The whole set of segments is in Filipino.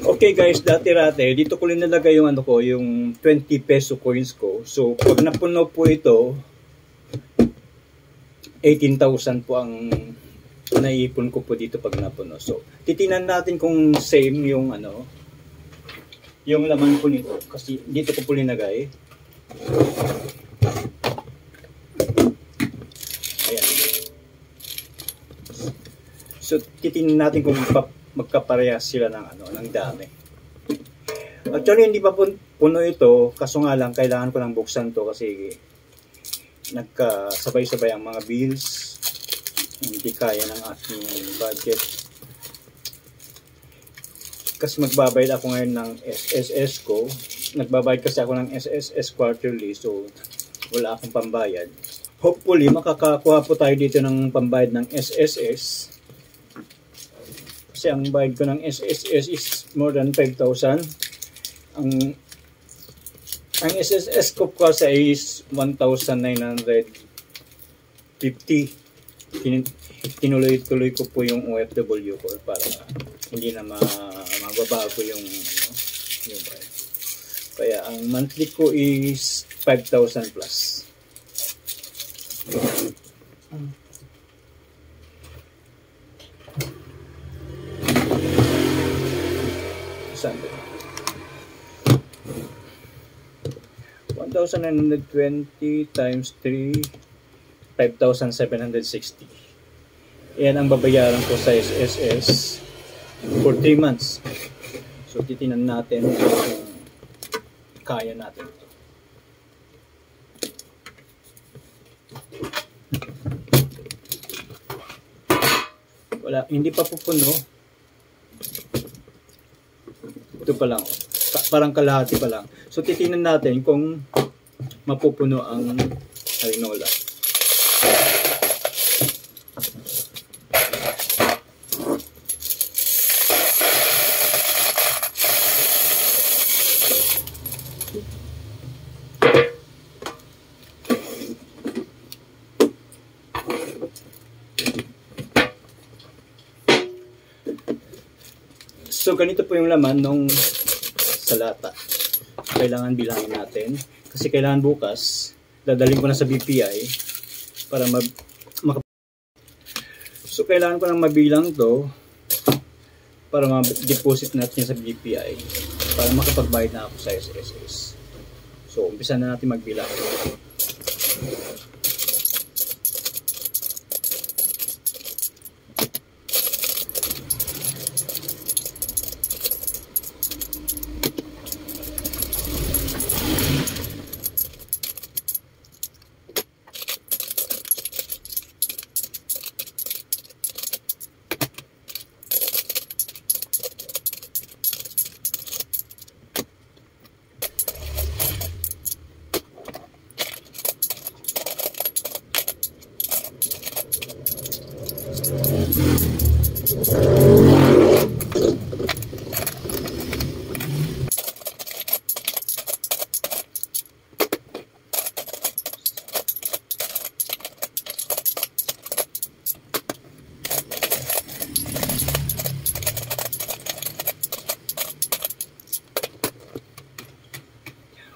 Okay guys, dati-rate, dito ko rin nalagay yung yung 20 peso coins ko. So, pag napuno po ito, 18,000 po ang naipon ko po dito pag napuno. So, titinan natin kung same yung yung laman po nito. Kasi dito ko po linagay. Ayan. So, titinan natin kung magkaparehas sila ng dami. Actually, hindi pa puno ito, kaso nga lang, kailangan ko lang buksan to kasi nagkasabay-sabay ang mga bills. Hindi kaya ng aking budget. Kasi magbabayad ako ngayon ng SSS ko. Nagbabayad kasi ako ng SSS quarterly, so wala akong pambayad. Hopefully, makakakuha po tayo dito ng pambayad ng SSS. Kasi ang bayad ko ng SSS is more than 5,000. Ang SSS ko kasi is 1,950. Tinuloy-tuloy ko po yung OFW ko para hindi na mababago yung bayad. Kaya ang monthly ko is 5,000 plus. Saan 1,920 times 3, 5,760. Yan ang babayaran ko sa SSS for 3 months. So, titinan natin kung kaya natin ito. Wala, hindi pa pupuno. Ito pa lang. Parang kalahati pa lang. So, titinan natin kung mapupuno ang harinola. So, ganito po yung laman nung sa lata. Kailangan bilangin natin. Kasi kailangan bukas, dadalhin ko na sa BPI para So, kailangan ko nang mabilang to para ma-deposit natin sa BPI para makapagbayad na ako sa SSS. So, umpisa na natin magbilang.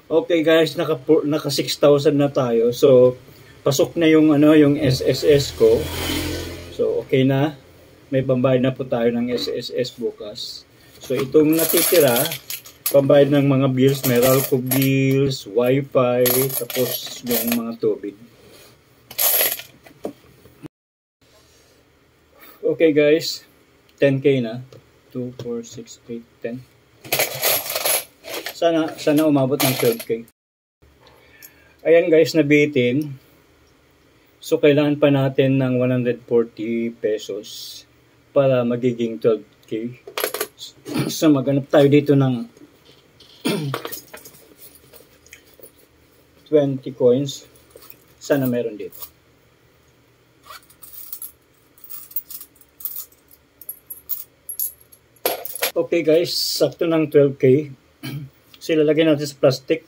Okay guys, naka 6,000 na tayo. So, pasok na yung yung SSS ko. So, okay na. May pambayad na po tayo ng SSS bukas. So, itong natitira, pambayad ng mga bills, Meralco bills, Wi-Fi, tapos yung mga tubig. Okay guys, 10K na. 2, 4, 6, 8, 10. Sana umabot ng 12K. Ayan guys, nabitin. So, kailangan pa natin ng 140 pesos para magiging 12K. So, maghanap tayo dito ng 20 coins. Sana meron dito. Okay guys, sakto ng 12K. So, ilalagay natin sa plastic.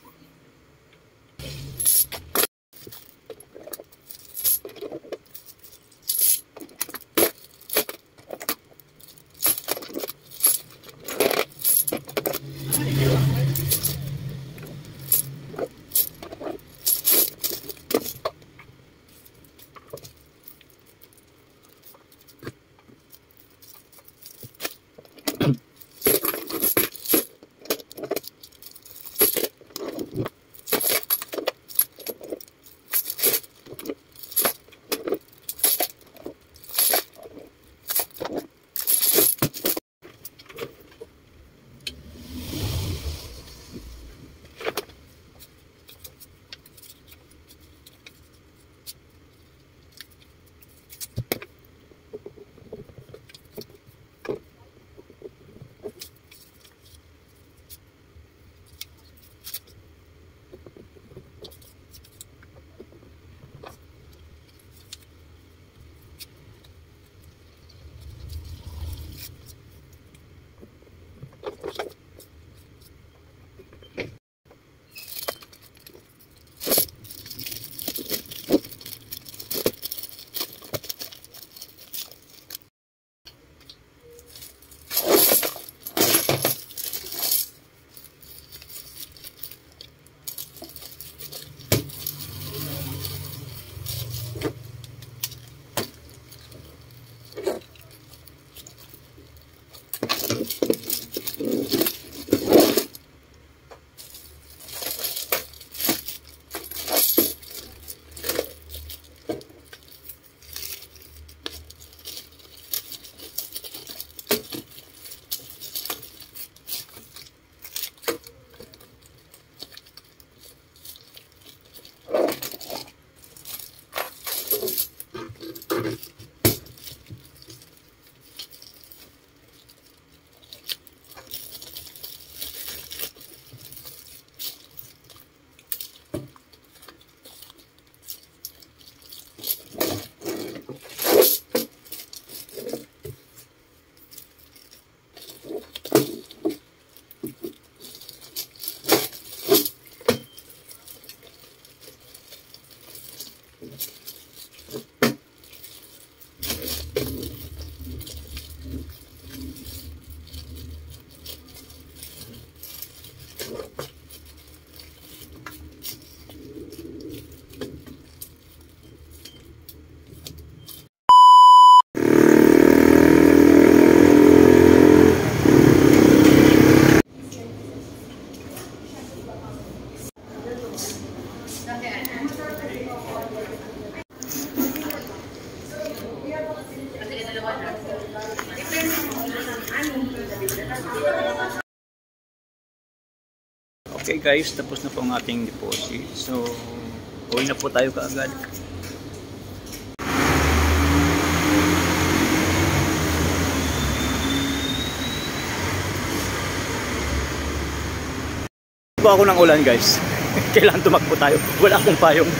Okay guys, tapos na po ang ating deposit. So, uwi na po tayo kaagad. Po ako ng ulan guys. Kailangan tumakbo tayo. Wala akong payong.